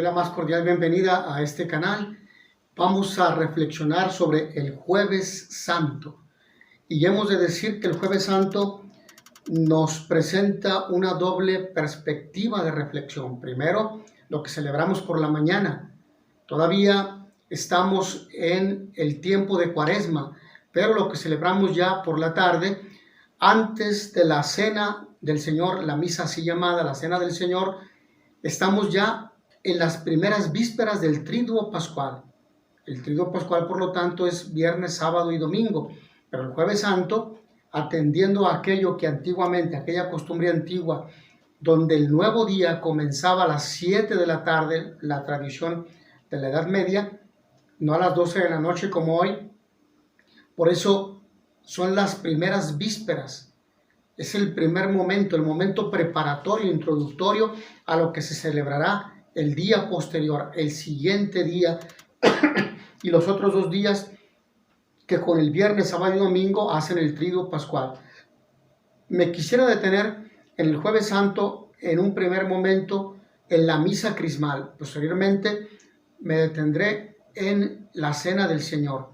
la más cordial bienvenida a este canal. Vamos a reflexionar sobre el Jueves Santo. Y hemos de decir que el Jueves Santo nos presenta una doble perspectiva de reflexión. Primero, lo que celebramos por la mañana. Todavía estamos en el tiempo de Cuaresma, pero lo que celebramos ya por la tarde, antes de la Cena del Señor, la misa así llamada, la Cena del Señor, estamos ya en las primeras vísperas del Triduo Pascual. El Triduo Pascual, por lo tanto, es viernes, sábado y domingo. Pero el Jueves Santo, atendiendo a aquello que antiguamente, aquella costumbre antigua, donde el nuevo día comenzaba a las 7 de la tarde, la tradición de la Edad Media, no a las 12 de la noche como hoy. Por eso son las primeras vísperas. Es el primer momento, el momento preparatorio, introductorio a lo que se celebrará el día posterior, el siguiente día y los otros 2 días que con el viernes, sábado y domingo hacen el Triduo Pascual. Me quisiera detener en el Jueves Santo en un primer momento en la misa crismal. Posteriormente me detendré en la Cena del Señor.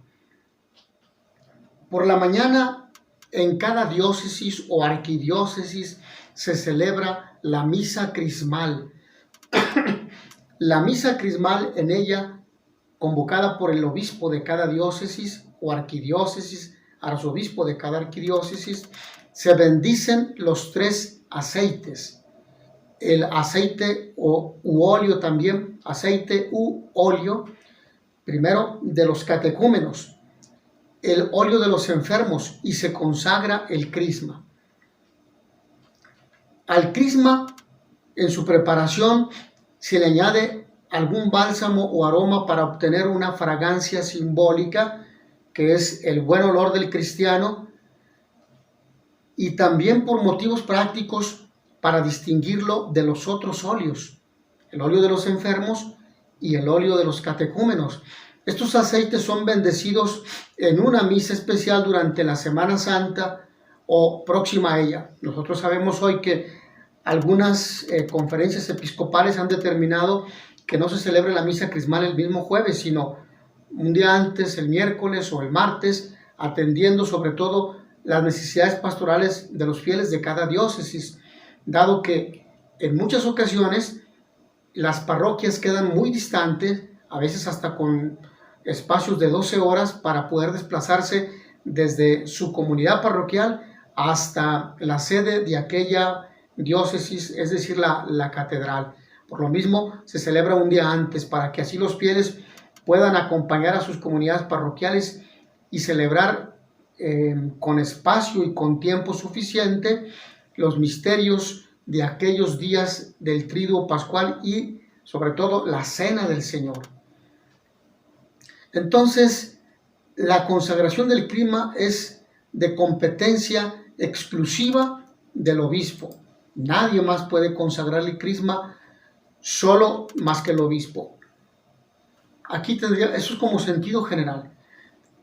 Por la mañana, en cada diócesis o arquidiócesis se celebra la misa crismal. La misa crismal, en ella, convocada por el obispo de cada diócesis o arquidiócesis, arzobispo de cada arquidiócesis, se bendicen los 3 aceites. El aceite u óleo también, aceite u óleo, primero de los catecúmenos, el óleo de los enfermos, y se consagra el crisma. Al crisma, en su preparación, se le añade algún bálsamo o aroma para obtener una fragancia simbólica, que es el buen olor del cristiano, y también por motivos prácticos para distinguirlo de los otros óleos, el óleo de los enfermos y el óleo de los catecúmenos. Estos aceites son bendecidos en una misa especial durante la Semana Santa o próxima a ella. Nosotros sabemos hoy que algunas conferencias episcopales han determinado que no se celebre la misa crismal el mismo jueves, sino un día antes, el miércoles o el martes, atendiendo sobre todo las necesidades pastorales de los fieles de cada diócesis, dado que en muchas ocasiones las parroquias quedan muy distantes, a veces hasta con espacios de 12 horas para poder desplazarse desde su comunidad parroquial hasta la sede de aquella diócesis, es decir, la catedral. Por lo mismo, se celebra un día antes para que así los fieles puedan acompañar a sus comunidades parroquiales y celebrar con espacio y con tiempo suficiente los misterios de aquellos días del Triduo Pascual y, sobre todo, la Cena del Señor. Entonces, la consagración del crisma es de competencia exclusiva del obispo. Nadie más puede consagrar el crisma, solo más que el obispo. Aquí tendría, eso es como sentido general.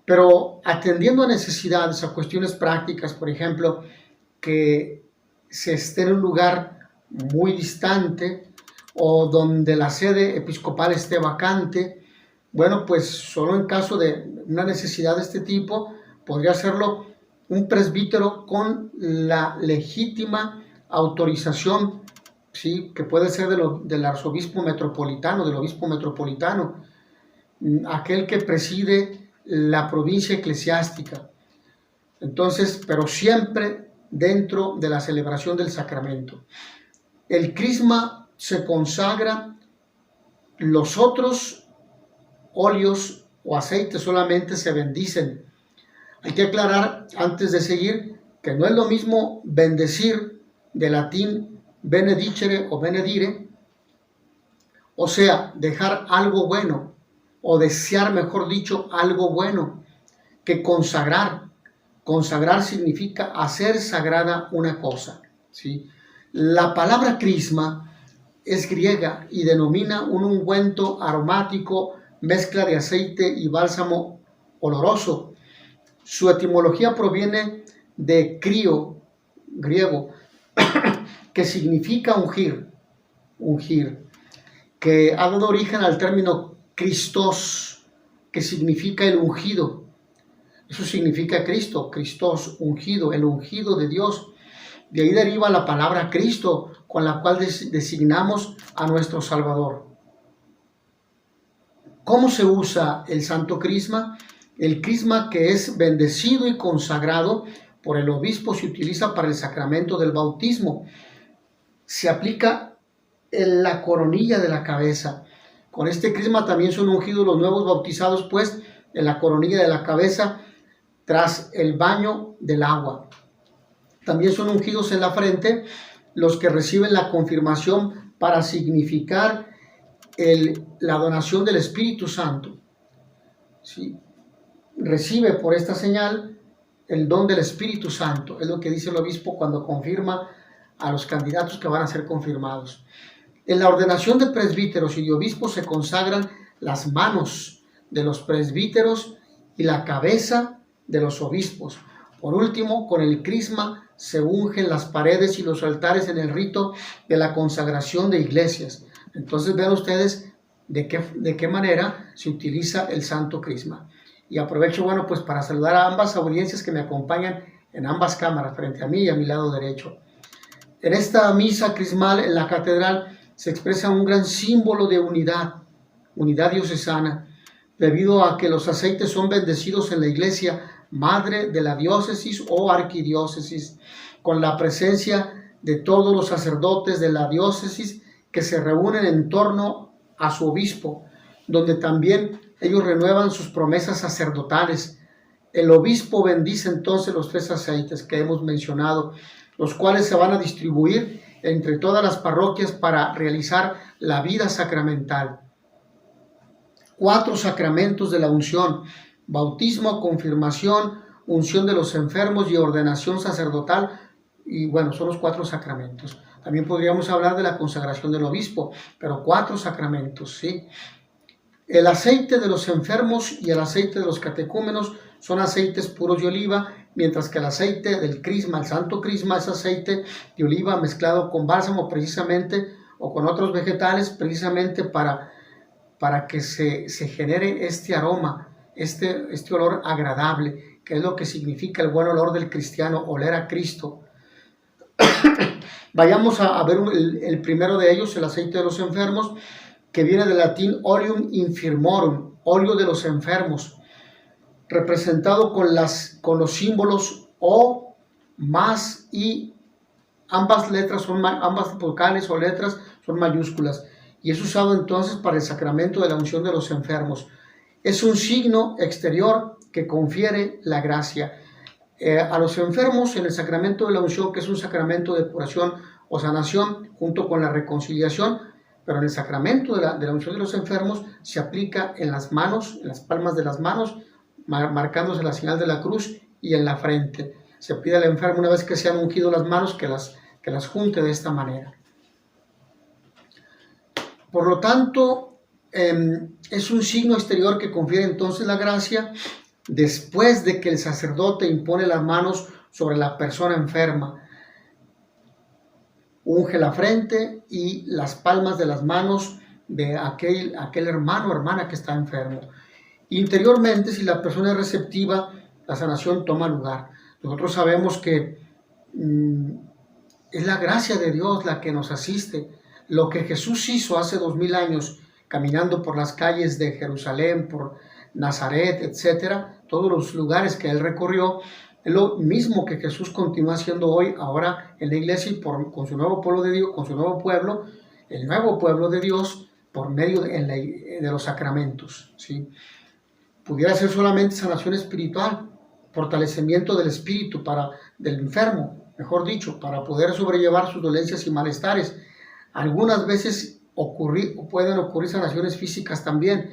Pero atendiendo a necesidades, a cuestiones prácticas, por ejemplo, que se esté en un lugar muy distante o donde la sede episcopal esté vacante, bueno, pues solo en caso de una necesidad de este tipo podría hacerlo un presbítero con la legítima autorización, ¿sí?, que puede ser del arzobispo metropolitano, del obispo metropolitano, aquel que preside la provincia eclesiástica. Entonces, pero siempre dentro de la celebración del sacramento. El crisma se consagra, los otros óleos o aceites solamente se bendicen. Hay que aclarar antes de seguir que no es lo mismo bendecir, de latín benedicere o benedire, o sea, dejar algo bueno o desear, mejor dicho, algo bueno, que consagrar. Consagrar significa hacer sagrada una cosa, ¿sí? La palabra crisma es griega y denomina un ungüento aromático, mezcla de aceite y bálsamo oloroso. Su etimología proviene de crio, griego, que significa ungir. que ha dado origen al término Christos, que significa el ungido. Eso significa Cristo, Christos, ungido, el ungido de Dios. De ahí deriva la palabra Cristo, con la cual designamos a nuestro Salvador. ¿Cómo se usa el Santo Crisma? El crisma, que es bendecido y consagrado por el obispo, se utiliza para el sacramento del bautismo. Se aplica en la coronilla de la cabeza. Con este crisma también son ungidos los nuevos bautizados, pues, en la coronilla de la cabeza tras el baño del agua. También son ungidos en la frente los que reciben la confirmación para significar la donación del Espíritu Santo. ¿Sí? Recibe por esta señal el don del Espíritu Santo. Es lo que dice el obispo cuando confirma a los candidatos que van a ser confirmados. En la ordenación de presbíteros y de obispos se consagran las manos de los presbíteros y la cabeza de los obispos. Por último, con el crisma se ungen las paredes y los altares en el rito de la consagración de iglesias. Entonces vean ustedes de qué manera se utiliza el Santo Crisma. Y aprovecho, bueno, pues para saludar a ambas audiencias que me acompañan en ambas cámaras, frente a mí y a mi lado derecho. En esta misa crismal en la catedral se expresa un gran símbolo de unidad diocesana, debido a que los aceites son bendecidos en la iglesia madre de la diócesis o arquidiócesis, con la presencia de todos los sacerdotes de la diócesis que se reúnen en torno a su obispo, donde también ellos renuevan sus promesas sacerdotales. El obispo bendice entonces los 3 aceites que hemos mencionado, los cuales se van a distribuir entre todas las parroquias para realizar la vida sacramental. 4 sacramentos de la unción: bautismo, confirmación, unción de los enfermos y ordenación sacerdotal. Y bueno, son los 4 sacramentos. También podríamos hablar de la consagración del obispo, pero 4 sacramentos, ¿sí? El aceite de los enfermos y el aceite de los catecúmenos son aceites puros de oliva, mientras que el aceite del crisma, el santo crisma, es aceite de oliva mezclado con bálsamo precisamente, o con otros vegetales, precisamente para que se genere este aroma, este olor agradable, que es lo que significa el buen olor del cristiano, oler a Cristo. Vayamos a ver el primero de ellos, el aceite de los enfermos, que viene del latín oleum infirmorum, óleo de los enfermos, representado con los símbolos O, más y ambas vocales o letras son mayúsculas, y es usado entonces para el sacramento de la unción de los enfermos. Es un signo exterior que confiere la gracia. A los enfermos en el sacramento de la unción, que es un sacramento de curación o sanación junto con la reconciliación, pero en el sacramento de la unción de los enfermos se aplica en las manos, en las palmas de las manos, marcándose la señal de la cruz, y en la frente. Se pide al enfermo, una vez que se han ungido las manos, que las junte de esta manera. Por lo tanto, es un signo exterior que confiere entonces la gracia después de que el sacerdote impone las manos sobre la persona enferma. Unge la frente y las palmas de las manos de aquel hermano o hermana que está enfermo. Interiormente, si la persona es receptiva, la sanación toma lugar. Nosotros sabemos que es la gracia de Dios la que nos asiste. Lo que Jesús hizo hace 2000 años, caminando por las calles de Jerusalén, por Nazaret, etcétera, todos los lugares que él recorrió, es lo mismo que Jesús continúa haciendo hoy, ahora en la iglesia, y con su nuevo pueblo de Dios, con su nuevo pueblo, el nuevo pueblo de Dios, por medio de los sacramentos, ¿sí? Pudiera ser solamente sanación espiritual, fortalecimiento del espíritu del enfermo, mejor dicho, para poder sobrellevar sus dolencias y malestares. Algunas veces pueden ocurrir sanaciones físicas también.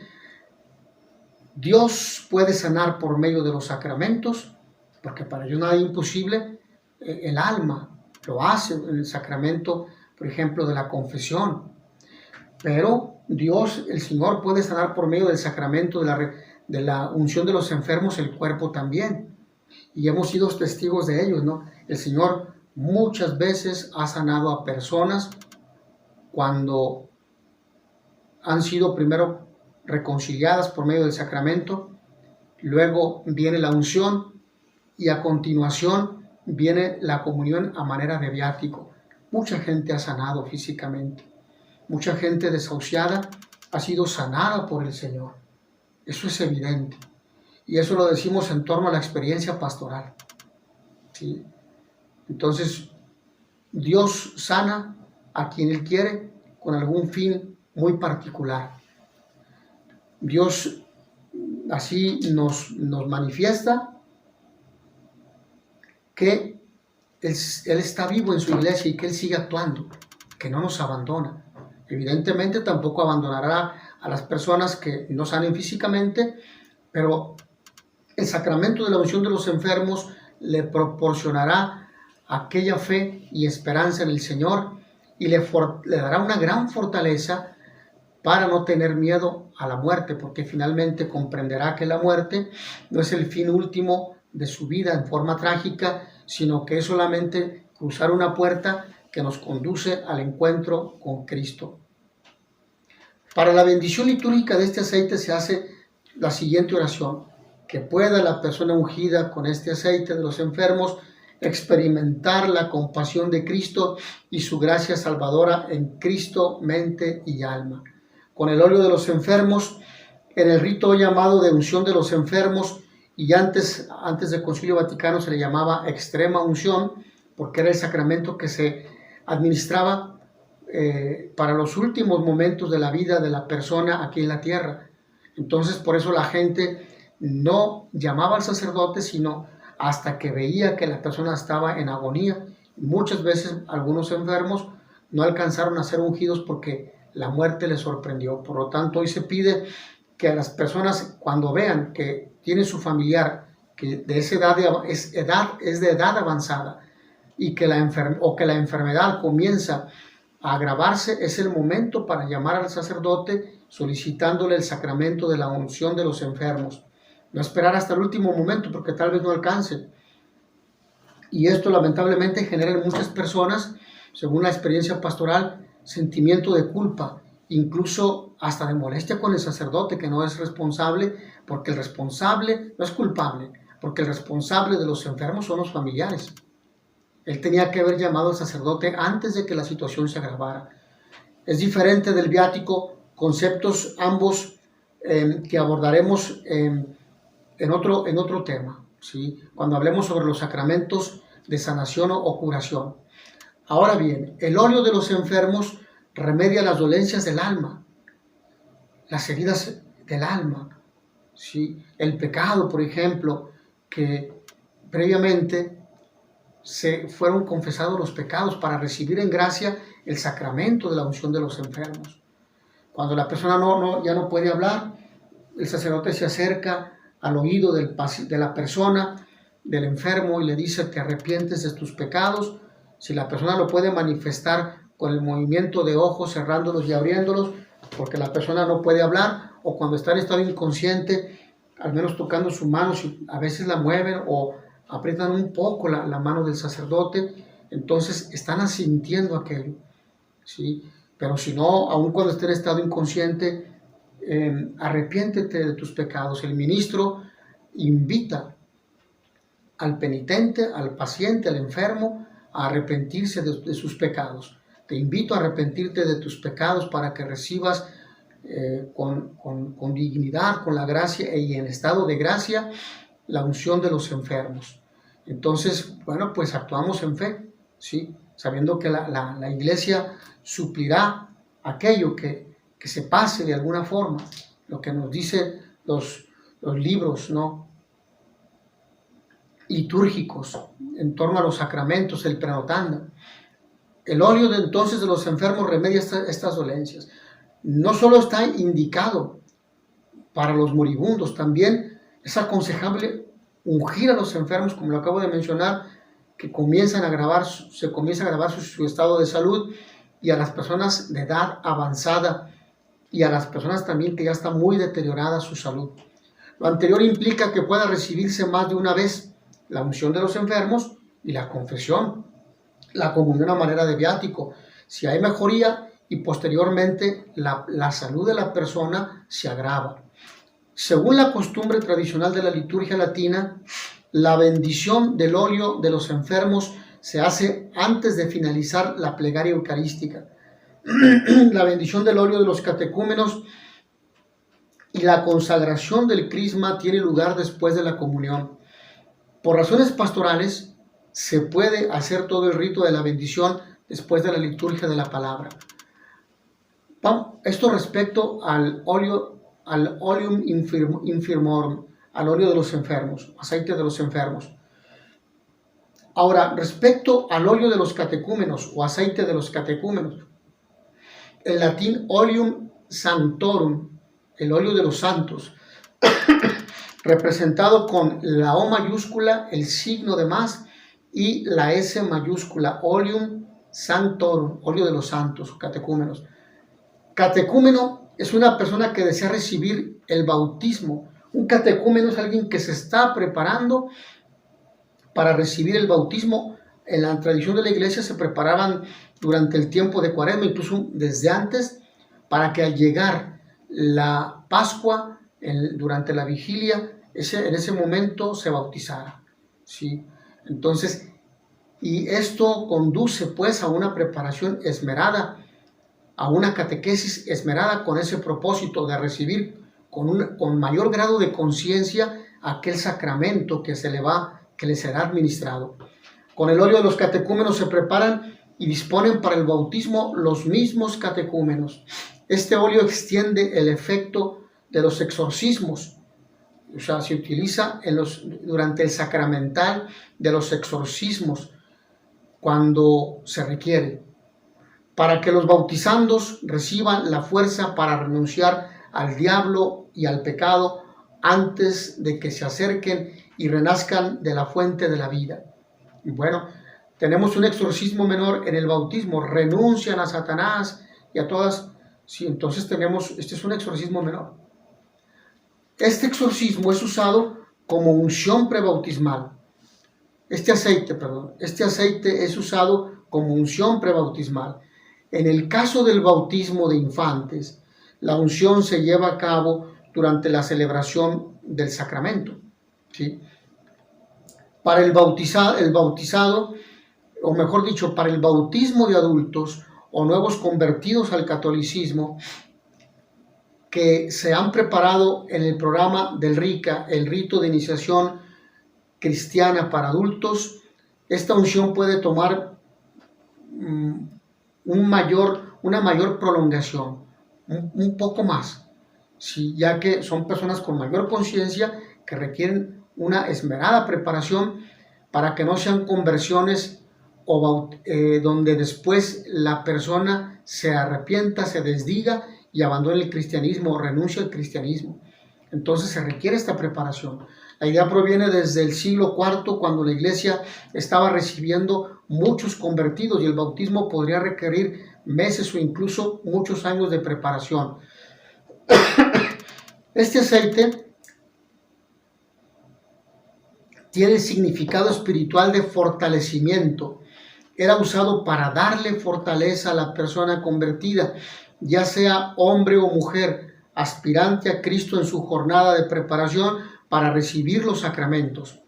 Dios puede sanar por medio de los sacramentos, porque para Dios nada es imposible. El alma lo hace en el sacramento, por ejemplo, de la confesión. Pero Dios, el Señor, puede sanar por medio del sacramento de la unción de los enfermos, el cuerpo también. Y hemos sido testigos de ellos, ¿no? El Señor muchas veces ha sanado a personas cuando han sido primero reconciliadas por medio del sacramento, luego viene la unción y a continuación viene la comunión a manera de viático. Mucha gente ha sanado físicamente, mucha gente desahuciada ha sido sanada por el Señor. Eso es evidente. Y eso lo decimos en torno a la experiencia pastoral. ¿Sí? Entonces, Dios sana a quien Él quiere con algún fin muy particular. Dios así nos manifiesta que Él está vivo en su iglesia y que Él sigue actuando, que no nos abandona. Evidentemente tampoco abandonará a las personas que no sanen físicamente, pero el sacramento de la unción de los enfermos le proporcionará aquella fe y esperanza en el Señor y le dará una gran fortaleza para no tener miedo a la muerte, porque finalmente comprenderá que la muerte no es el fin último de su vida en forma trágica, sino que es solamente cruzar una puerta que nos conduce al encuentro con Cristo. Para la bendición litúrgica de este aceite se hace la siguiente oración: que pueda la persona ungida con este aceite de los enfermos experimentar la compasión de Cristo y su gracia salvadora en Cristo, mente y alma. Con el óleo de los enfermos, en el rito llamado de unción de los enfermos, y antes del Concilio Vaticano se le llamaba extrema unción, porque era el sacramento que se administraba para los últimos momentos de la vida de la persona aquí en la tierra. Entonces, por eso la gente no llamaba al sacerdote, sino hasta que veía que la persona estaba en agonía. Muchas veces algunos enfermos no alcanzaron a ser ungidos porque la muerte les sorprendió. Por lo tanto, hoy se pide que a las personas, cuando vean que tiene su familiar que de esa edad es de edad avanzada y que la enfermedad comienza a agravarse, es el momento para llamar al sacerdote solicitándole el sacramento de la unción de los enfermos. No esperar hasta el último momento porque tal vez no alcance. Y esto lamentablemente genera en muchas personas, según la experiencia pastoral, sentimiento de culpa, incluso hasta de molestia con el sacerdote, que no es responsable, porque el responsable no es culpable, porque el responsable de los enfermos son los familiares. Él tenía que haber llamado al sacerdote antes de que la situación se agravara. Es diferente del viático, conceptos ambos que abordaremos en otro tema, ¿sí? Cuando hablemos sobre los sacramentos de sanación o curación. Ahora bien, el óleo de los enfermos remedia las dolencias del alma, las heridas del alma, ¿sí? El pecado, por ejemplo, que previamente se fueron confesados los pecados para recibir en gracia el sacramento de la unción de los enfermos. Cuando la persona ya no puede hablar, el sacerdote se acerca al oído de la persona, del enfermo, y le dice: te arrepientes de tus pecados. Si la persona lo puede manifestar con el movimiento de ojos, cerrándolos y abriéndolos, porque la persona no puede hablar, o cuando está en estado inconsciente, al menos tocando su mano, si a veces la mueven o aprietan un poco la mano del sacerdote, entonces están asintiendo aquello, ¿sí? Pero si no, aun cuando esté en estado inconsciente, arrepiéntete de tus pecados. El ministro invita al penitente, al paciente, al enfermo, a arrepentirse de sus pecados. Te invito a arrepentirte de tus pecados para que recibas con dignidad, con la gracia y en estado de gracia, la unción de los enfermos. Entonces, bueno, pues actuamos en fe, ¿sí? Sabiendo que la iglesia suplirá aquello que se pase de alguna forma, lo que nos dicen los libros, ¿no?, litúrgicos en torno a los sacramentos, el prenotanda. El óleo entonces de los enfermos remedia estas dolencias. No solo está indicado para los moribundos, también es aconsejable ungir a los enfermos, como lo acabo de mencionar, que se comienza a agravar su estado de salud, y a las personas de edad avanzada y a las personas también que ya está muy deteriorada su salud. Lo anterior implica que pueda recibirse más de una vez la unción de los enfermos y la confesión, la comunión a manera de viático. Si hay mejoría y posteriormente la salud de la persona se agrava. Según la costumbre tradicional de la liturgia latina, la bendición del óleo de los enfermos se hace antes de finalizar la plegaria eucarística. La bendición del óleo de los catecúmenos y la consagración del crisma tiene lugar después de la comunión. Por razones pastorales, se puede hacer todo el rito de la bendición después de la liturgia de la palabra. Esto respecto al oleum infirmorum, al óleo de los enfermos, aceite de los enfermos. Ahora, respecto al óleo de los catecúmenos o aceite de los catecúmenos, en latín oleum sanctorum, el óleo de los santos, representado con la O mayúscula, el signo de más, y la S mayúscula, oleum sanctorum, óleo de los santos, catecúmenos. Catecúmeno es una persona que desea recibir el bautismo. Un catecúmeno es alguien que se está preparando para recibir el bautismo. En la tradición de la iglesia se preparaban durante el tiempo de Cuaresma, incluso desde antes, para que al llegar la Pascua, durante la vigilia, en ese momento se bautizara, ¿sí? Entonces, y esto conduce pues a una preparación esmerada, a una catequesis esmerada con ese propósito de recibir con mayor grado de conciencia aquel sacramento que le será administrado. Con el óleo de los catecúmenos se preparan y disponen para el bautismo los mismos catecúmenos. Este óleo extiende el efecto de los exorcismos, o sea, se utiliza durante el sacramental de los exorcismos cuando se requiere, para que los bautizandos reciban la fuerza para renunciar al diablo y al pecado antes de que se acerquen y renazcan de la fuente de la vida. Y bueno, tenemos un exorcismo menor en el bautismo, renuncian a Satanás y a todas. Sí, entonces este es un exorcismo menor. Este exorcismo es usado como unción prebautismal. Este aceite es usado como unción prebautismal. En el caso del bautismo de infantes, la unción se lleva a cabo durante la celebración del sacramento, ¿sí? Para el bautizado, o mejor dicho, para el bautismo de adultos o nuevos convertidos al catolicismo que se han preparado en el programa del RICA, el rito de iniciación cristiana para adultos, esta unción puede tomar una mayor prolongación, un poco más, ¿sí? Ya que son personas con mayor conciencia que requieren una esmerada preparación para que no sean conversiones donde después la persona se arrepienta, se desdiga y abandone el cristianismo o renuncie al cristianismo. Entonces se requiere esta preparación. La idea proviene desde el siglo IV, cuando la iglesia estaba recibiendo muchos convertidos y el bautismo podría requerir meses o incluso muchos años de preparación. Este aceite tiene el significado espiritual de fortalecimiento. Era usado para darle fortaleza a la persona convertida, ya sea hombre o mujer, aspirante a Cristo en su jornada de preparación para recibir los sacramentos.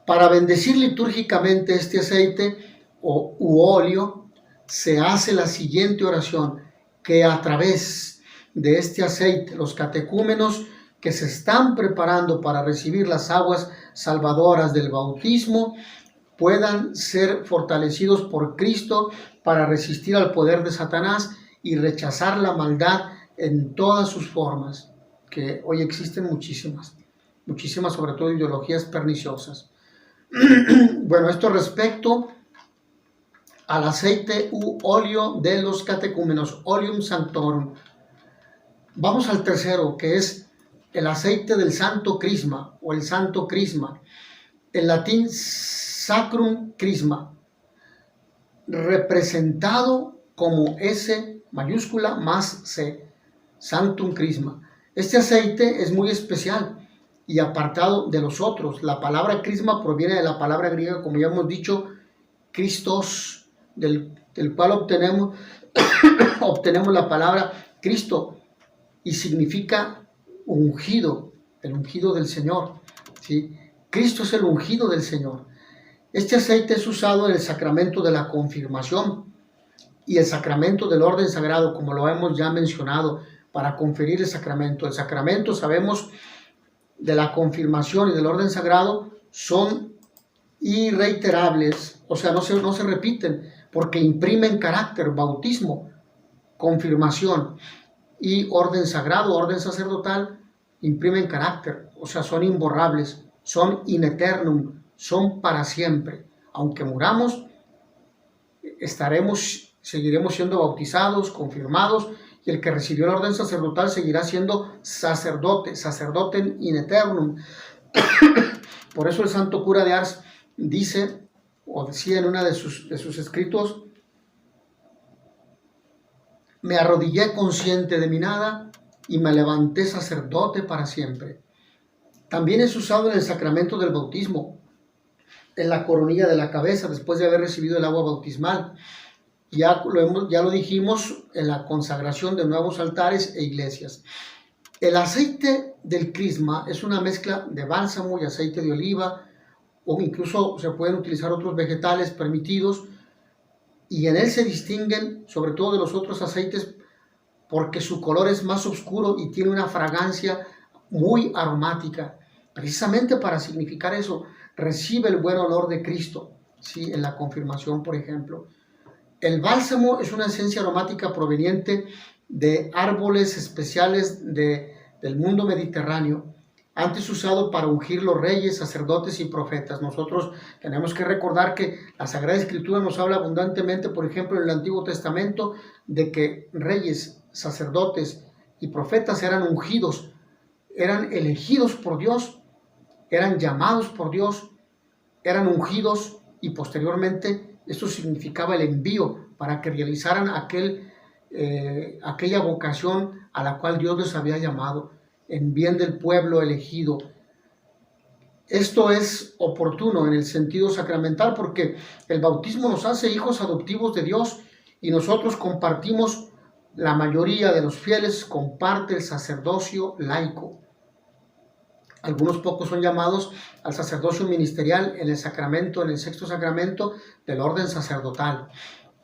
Para bendecir litúrgicamente este aceite u óleo, se hace la siguiente oración: que a través de este aceite los catecúmenos que se están preparando para recibir las aguas salvadoras del bautismo puedan ser fortalecidos por Cristo para resistir al poder de Satanás y rechazar la maldad en todas sus formas, que hoy existen muchísimas, sobre todo ideologías perniciosas. Bueno, esto respecto al aceite u óleo de los catecúmenos, oleum sanctorum. Vamos al tercero, que es el aceite del santo crisma o el santo crisma. En latín, sacrum crisma, representado como S mayúscula más C, sanctum crisma. Este aceite es muy especial y apartado de los otros. La palabra crisma proviene de la palabra griega, como ya hemos dicho, Christos, del cual obtenemos obtenemos la palabra Cristo y significa ungido, el ungido del Señor, ¿sí? Cristo es el ungido del Señor. Este aceite es usado en el sacramento de la confirmación y el sacramento del orden sagrado, como lo hemos ya mencionado, para conferir el sacramento. El sacramento, sabemos, de la confirmación y del orden sagrado son irreiterables, o sea, no se repiten, porque imprimen carácter. Bautismo, confirmación y orden sagrado, orden sacerdotal, imprimen carácter, o sea, son imborrables, son in eternum, son para siempre. Aunque muramos, seguiremos siendo bautizados, confirmados, y el que recibió el orden sacerdotal seguirá siendo sacerdote, sacerdote in eternum. Por eso el santo cura de Ars dice, o decía en uno de sus escritos: me arrodillé consciente de mi nada y me levanté sacerdote para siempre. También es usado en el sacramento del bautismo, en la coronilla de la cabeza, después de haber recibido el agua bautismal. Ya lo dijimos en la consagración de nuevos altares e iglesias. El aceite del crisma es una mezcla de bálsamo y aceite de oliva, o incluso se pueden utilizar otros vegetales permitidos, y en él se distinguen sobre todo de los otros aceites porque su color es más oscuro y tiene una fragancia muy aromática, precisamente para significar eso. Recibe el buen olor de Cristo, ¿sí? En la confirmación, por ejemplo. El bálsamo es una esencia aromática proveniente de árboles especiales del mundo mediterráneo, antes usado para ungir los reyes, sacerdotes y profetas. Nosotros tenemos que recordar que la Sagrada Escritura nos habla abundantemente, por ejemplo, en el Antiguo Testamento, de que reyes, sacerdotes y profetas eran ungidos, eran elegidos por Dios, eran llamados por Dios, eran ungidos, y posteriormente esto significaba el envío para que realizaran aquella vocación a la cual Dios les había llamado, en bien del pueblo elegido. Esto es oportuno en el sentido sacramental porque el bautismo nos hace hijos adoptivos de Dios, y nosotros compartimos, la mayoría de los fieles comparte el sacerdocio laico. Algunos pocos son llamados al sacerdocio ministerial en el sexto sacramento del orden sacerdotal.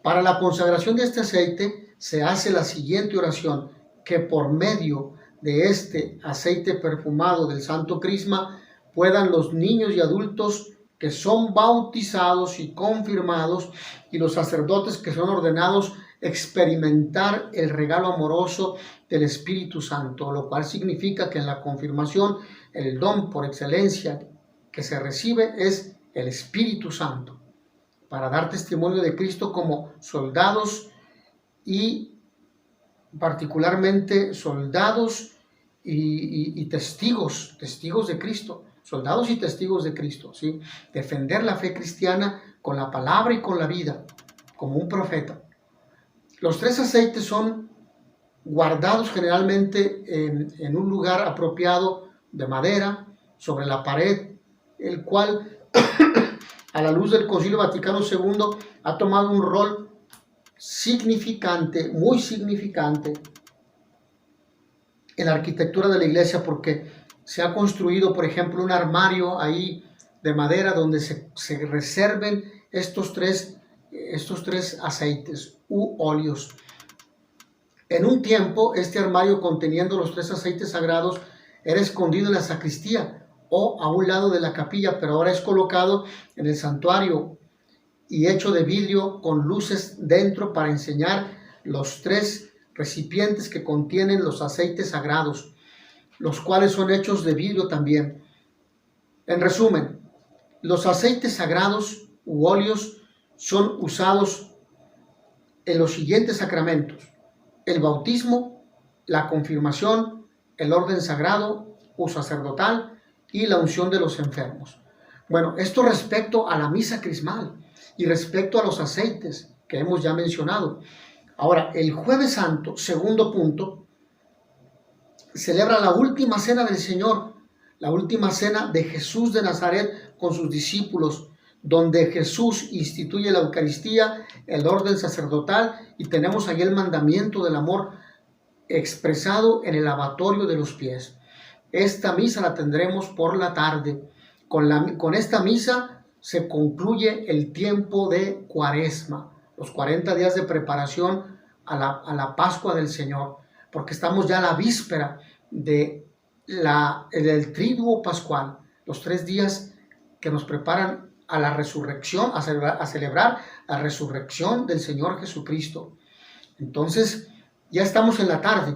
Para la consagración de este aceite se hace la siguiente oración: que por medio de este aceite perfumado del santo crisma puedan los niños y adultos que son bautizados y confirmados, y los sacerdotes que son ordenados, experimentar el regalo amoroso del Espíritu Santo, lo cual significa que en la confirmación el don por excelencia que se recibe es el Espíritu Santo, para dar testimonio de Cristo como soldados, y particularmente soldados y testigos de Cristo, soldados y testigos de Cristo, ¿sí? Defender la fe cristiana con la palabra y con la vida, como un profeta. Los tres aceites son guardados generalmente en un lugar apropiado de madera, sobre la pared, el cual, a la luz del Concilio Vaticano II, ha tomado un rol significante, muy significante, en la arquitectura de la iglesia, porque se ha construido, por ejemplo, un armario ahí de madera donde se reserven estos tres aceites u óleos. En un tiempo, este armario conteniendo los tres aceites sagrados era escondido en la sacristía o a un lado de la capilla, pero ahora es colocado en el santuario y hecho de vidrio con luces dentro para enseñar los tres recipientes que contienen los aceites sagrados, los cuales son hechos de vidrio también. En resumen, los aceites sagrados u óleos son usados en los siguientes sacramentos: el bautismo, la confirmación, el orden sagrado o sacerdotal y la unción de los enfermos. Bueno, esto respecto a la misa crismal y respecto a los aceites que hemos ya mencionado. Ahora, el Jueves Santo, segundo punto, celebra la última cena del Señor, la última cena de Jesús de Nazaret con sus discípulos, donde Jesús instituye la Eucaristía, el orden sacerdotal, y tenemos ahí el mandamiento del amor expresado en el lavatorio de los pies. Esta misa la tendremos por la tarde. Con esta misa se concluye el tiempo de Cuaresma, los 40 días de preparación a la Pascua del Señor, porque estamos ya a la víspera del Triduo Pascual, los 3 días que nos preparan a la resurrección, a celebrar la resurrección del Señor Jesucristo. Entonces, ya estamos en la tarde.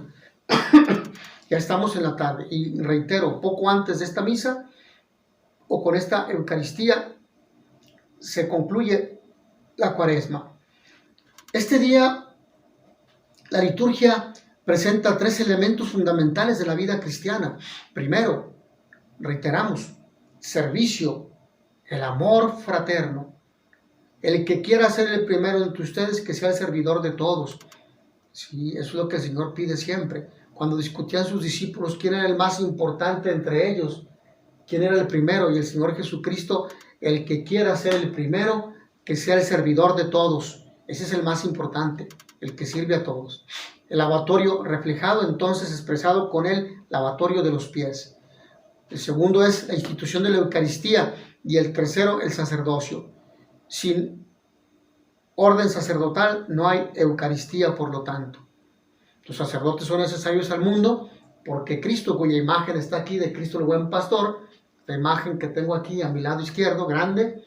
Ya estamos en la tarde. Y reitero, poco antes de esta misa, o con esta Eucaristía, se concluye la Cuaresma. Este día, la liturgia presenta 3 elementos fundamentales de la vida cristiana. Primero, reiteramos, servicio, el amor fraterno. El que quiera ser el primero entre ustedes, que sea el servidor de todos. Sí, eso es lo que el Señor pide siempre. Cuando discutían sus discípulos quién era el más importante entre ellos, quién era el primero, y el Señor Jesucristo, el que quiera ser el primero, que sea el servidor de todos. Ese es el más importante, el que sirve a todos. El lavatorio reflejado, entonces, expresado con el lavatorio de los pies. El segundo es la institución de la Eucaristía, y el tercero, el sacerdocio. Sin orden sacerdotal no hay Eucaristía, por lo tanto. Los sacerdotes son necesarios al mundo porque Cristo, cuya imagen está aquí de Cristo el buen pastor, la imagen que tengo aquí a mi lado izquierdo, grande,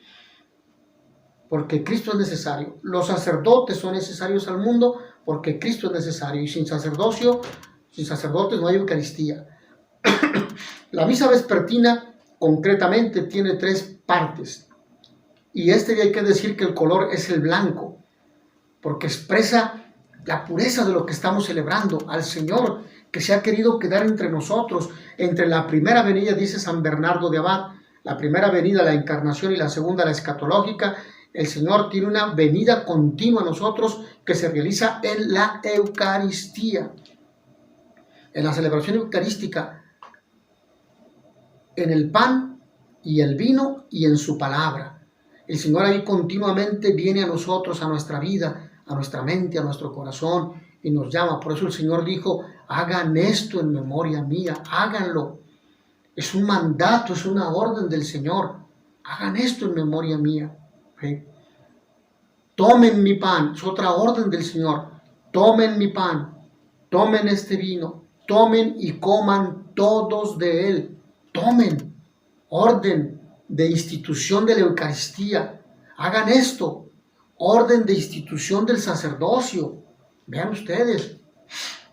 porque Cristo es necesario. Los sacerdotes son necesarios al mundo porque Cristo es necesario, y sin sacerdocio, sin sacerdotes no hay Eucaristía. La misa vespertina concretamente tiene 3 partes, y este día hay que decir que el color es el blanco, porque expresa la pureza de lo que estamos celebrando, al Señor que se ha querido quedar entre nosotros, entre la primera venida, dice San Bernardo de Abad, la primera venida, la encarnación, y la segunda, la escatológica. El Señor tiene una venida continua a nosotros que se realiza en la Eucaristía, en la celebración eucarística, en el pan y el vino y en su palabra. El Señor ahí continuamente viene a nosotros, a nuestra vida, a nuestra mente, a nuestro corazón, y nos llama. Por eso el Señor dijo, hagan esto en memoria mía, háganlo. Es un mandato, es una orden del Señor. Hagan esto en memoria mía. ¿Sí? Tomen mi pan, es otra orden del Señor. Tomen mi pan, tomen este vino, tomen y coman todos de él. Tomen, orden de institución de la Eucaristía. Hagan esto. Orden de institución del sacerdocio. Vean ustedes.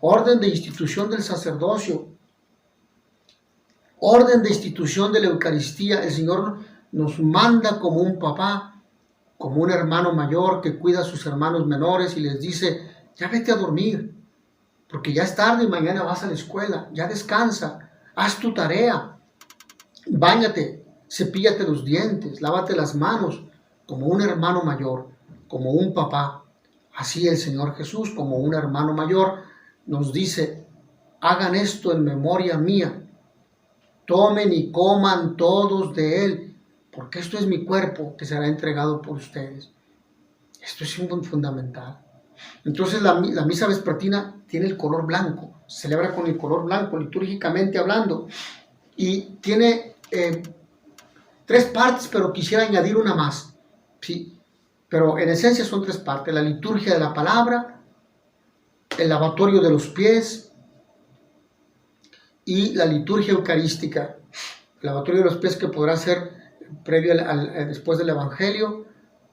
Orden de institución del sacerdocio. Orden de institución de la Eucaristía. El Señor nos manda como un papá, como un hermano mayor que cuida a sus hermanos menores y les dice, ya vete a dormir, porque ya es tarde y mañana vas a la escuela. Ya descansa, haz tu tarea, báñate, cepíllate los dientes, lávate las manos, como un hermano mayor, como un papá. Así el Señor Jesús, como un hermano mayor, nos dice, hagan esto en memoria mía, tomen y coman todos de él, porque esto es mi cuerpo que será entregado por ustedes. Esto es fundamental. Entonces la misa vespertina tiene el color blanco, se celebra con el color blanco, litúrgicamente hablando, y tiene 3 partes, pero quisiera añadir una más, ¿sí? Pero en esencia son 3 partes: la liturgia de la palabra, el lavatorio de los pies y la liturgia eucarística. El lavatorio de los pies, que podrá ser previo después del Evangelio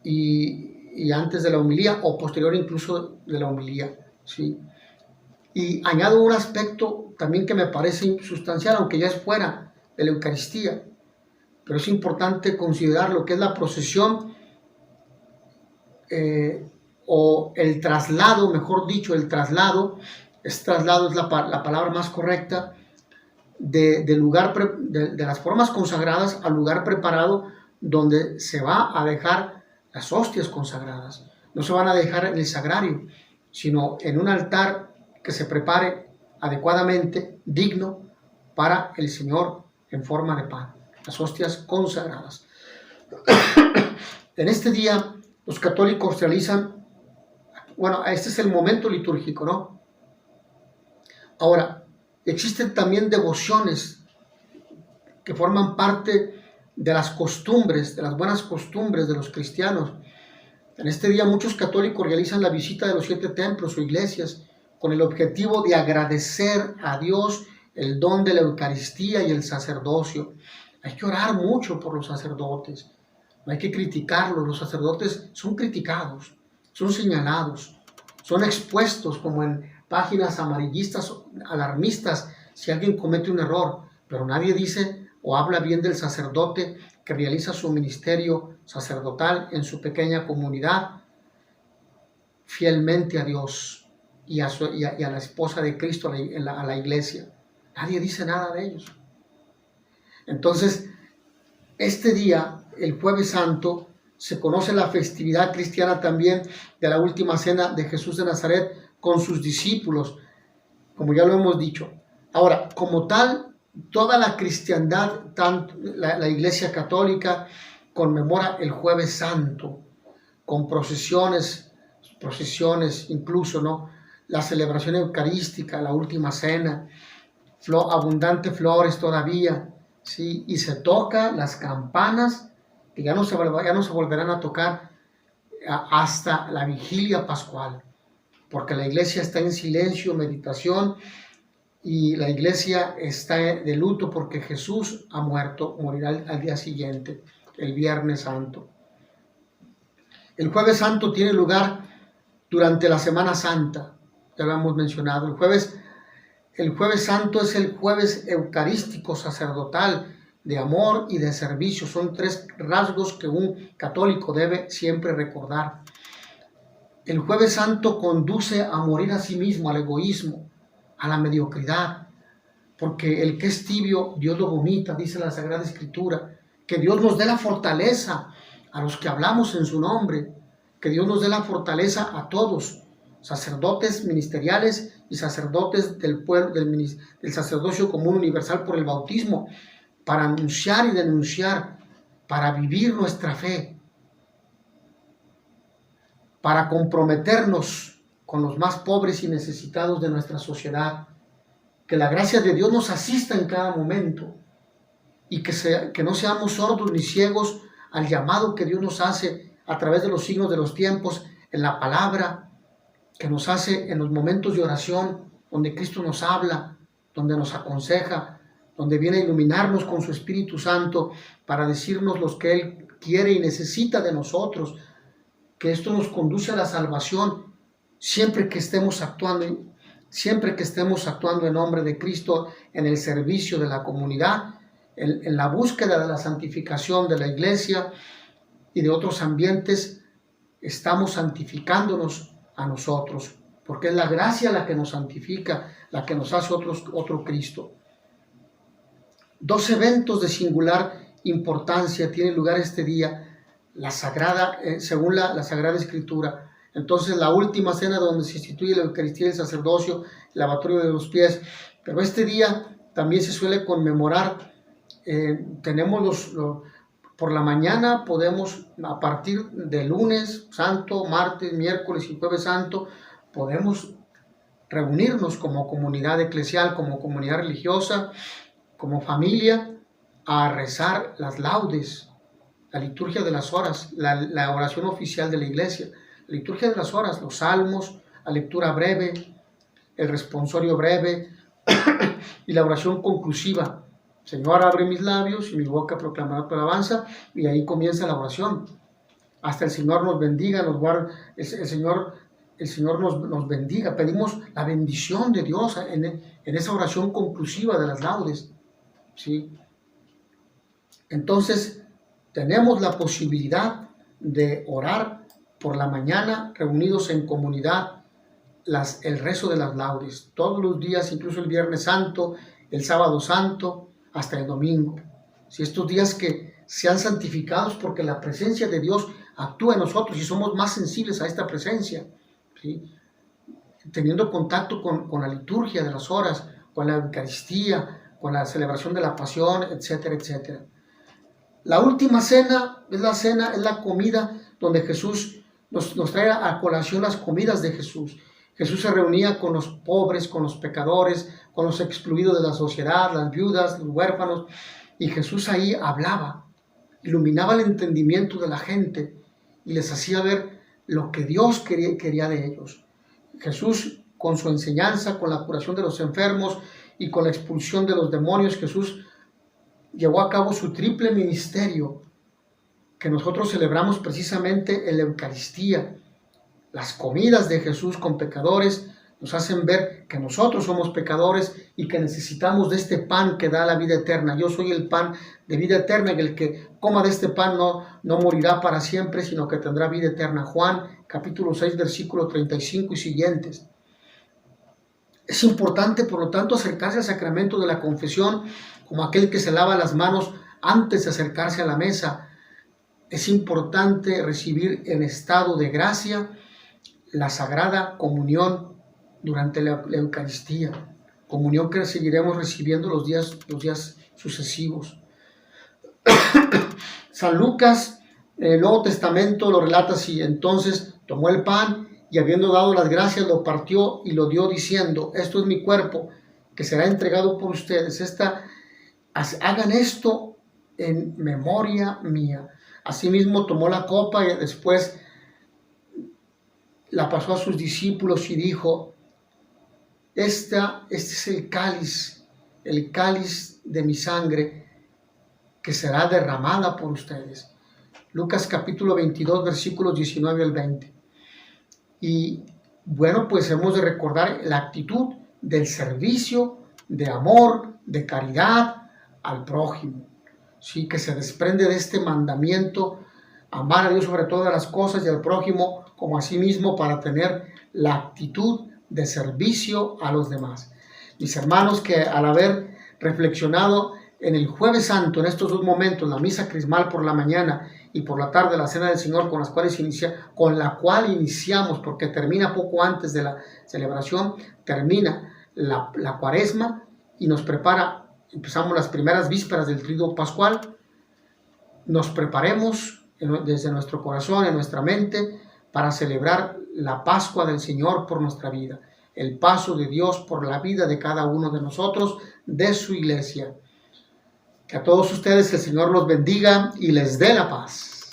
y antes de la homilía, o posterior incluso de la homilía, ¿sí? Y añado un aspecto también que me parece sustancial, aunque ya es fuera de la Eucaristía, pero es importante considerar lo que es la procesión, o el traslado, mejor dicho, el traslado. Traslado es la palabra más correcta, de las formas consagradas al lugar preparado donde se va a dejar las hostias consagradas. No se van a dejar en el sagrario, sino en un altar que se prepare adecuadamente, digno para el Señor, en forma de pan, las hostias consagradas. En este día los católicos realizan, bueno, este es el momento litúrgico, ¿no? Ahora, existen también devociones que forman parte de las costumbres, de las buenas costumbres de los cristianos. En este día muchos católicos realizan la visita de los 7 templos o iglesias con el objetivo de agradecer a Dios el don de la Eucaristía y el sacerdocio. Hay que orar mucho por los sacerdotes, no hay que criticarlos. Los sacerdotes son criticados, son señalados, son expuestos como en páginas amarillistas, alarmistas, si alguien comete un error, pero nadie dice o habla bien del sacerdote que realiza su ministerio sacerdotal en su pequeña comunidad, fielmente a Dios y a la esposa de Cristo, a la iglesia. Nadie dice nada de ellos. Entonces, este día, el Jueves Santo, se conoce la festividad cristiana también de la última cena de Jesús de Nazaret con sus discípulos, como ya lo hemos dicho. Ahora, como tal, toda la cristiandad, tanto la Iglesia Católica, conmemora el Jueves Santo con procesiones incluso, ¿no? La celebración eucarística, la última cena, abundantes flores todavía, ¿sí? Y se tocan las campanas que ya no se volverán a tocar hasta la vigilia pascual, porque la iglesia está en silencio, meditación, y la iglesia está de luto porque Jesús ha muerto, morirá al día siguiente, el Viernes Santo. El Jueves Santo tiene lugar durante la Semana Santa, ya lo hemos mencionado. El Jueves Santo es el jueves eucarístico sacerdotal de amor y de servicio. Son 3 rasgos que un católico debe siempre recordar. El Jueves Santo conduce a morir a sí mismo, al egoísmo, a la mediocridad, porque el que es tibio, Dios lo vomita, dice la Sagrada Escritura. Que Dios nos dé la fortaleza a los que hablamos en su nombre, que Dios nos dé la fortaleza a todos, sacerdotes ministeriales y sacerdotes del pueblo, del sacerdocio común universal por el bautismo, para anunciar y denunciar, para vivir nuestra fe, para comprometernos con los más pobres y necesitados de nuestra sociedad. Que la gracia de Dios nos asista en cada momento y que no seamos sordos ni ciegos al llamado que Dios nos hace a través de los signos de los tiempos, en la palabra que nos hace en los momentos de oración, donde Cristo nos habla, donde nos aconseja, donde viene a iluminarnos con su Espíritu Santo para decirnos lo que Él quiere y necesita de nosotros, que esto nos conduce a la salvación siempre que estemos actuando en nombre de Cristo, en el servicio de la comunidad, en la búsqueda de la santificación de la iglesia y de otros ambientes. Estamos santificándonos a nosotros, porque es la gracia la que nos santifica, la que nos hace otro Cristo. 2 eventos de singular importancia tienen lugar este día, según la Sagrada Escritura. Entonces, la última cena donde se instituye la Eucaristía y el sacerdocio, el lavatorio de los pies. Pero este día también se suele conmemorar, por la mañana podemos, a partir de lunes santo, martes, miércoles y jueves santo, podemos reunirnos como comunidad eclesial, como comunidad religiosa, como familia, a rezar las laudes, la liturgia de las horas, la oración oficial de la iglesia. La liturgia de las horas, los salmos, la lectura breve, el responsorio breve y la oración conclusiva. Señor, abre mis labios y mi boca proclamará tu alabanza, y ahí comienza la oración. Hasta el Señor nos bendiga, nos guarde, el Señor nos bendiga. Pedimos la bendición de Dios en esa oración conclusiva de las laudes, ¿sí? Entonces, tenemos la posibilidad de orar por la mañana, reunidos en comunidad, el rezo de las laudes, todos los días, incluso el Viernes Santo, el Sábado Santo, hasta el domingo. Si estos días que sean santificados porque la presencia de Dios actúa en nosotros y somos más sensibles a esta presencia, ¿sí? Teniendo contacto con la liturgia de las horas, con la Eucaristía, con la celebración de la Pasión, etcétera, etcétera. La última cena es la comida donde Jesús nos trae a colación las comidas de Jesús. Jesús se reunía con los pobres, con los pecadores, con los excluidos de la sociedad, las viudas, los huérfanos, y Jesús ahí hablaba, iluminaba el entendimiento de la gente y les hacía ver lo que Dios quería de ellos. Jesús, con su enseñanza, con la curación de los enfermos y con la expulsión de los demonios, Jesús llevó a cabo su triple ministerio que nosotros celebramos precisamente en la Eucaristía. Las comidas de Jesús con pecadores nos hacen ver que nosotros somos pecadores y que necesitamos de este pan que da la vida eterna. Yo soy el pan de vida eterna, y el que coma de este pan no morirá para siempre, sino que tendrá vida eterna. Juan capítulo 6, versículo 35 y siguientes. Es importante, por lo tanto, acercarse al sacramento de la confesión como aquel que se lava las manos antes de acercarse a la mesa. Es importante recibir en estado de gracia la Sagrada Comunión durante la Eucaristía, comunión que seguiremos recibiendo los días sucesivos. San Lucas, en el Nuevo Testamento, lo relata así: entonces tomó el pan y habiendo dado las gracias, lo partió y lo dio diciendo: esto es mi cuerpo, que será entregado por ustedes. Hagan esto en memoria mía. Asimismo tomó la copa y después la pasó a sus discípulos y dijo: este es el cáliz de mi sangre, que será derramada por ustedes. Lucas capítulo 22, versículos 19 al 20. Y bueno, pues hemos de recordar la actitud del servicio, de amor, de caridad al prójimo, ¿sí? Que se desprende de este mandamiento: amar a Dios sobre todas las cosas y al prójimo como a sí mismo, para tener la actitud de servicio a los demás. Mis hermanos, que al haber reflexionado en el Jueves Santo, en estos dos momentos, la misa crismal por la mañana y por la tarde la Cena del Señor, con la cual iniciamos, porque termina poco antes de la celebración, termina la Cuaresma y nos prepara, empezamos las primeras vísperas del Triduo Pascual. Nos preparemos desde nuestro corazón, en nuestra mente, para celebrar la Pascua del Señor por nuestra vida, el paso de Dios por la vida de cada uno de nosotros, de su iglesia. Que a todos ustedes el Señor los bendiga y les dé la paz.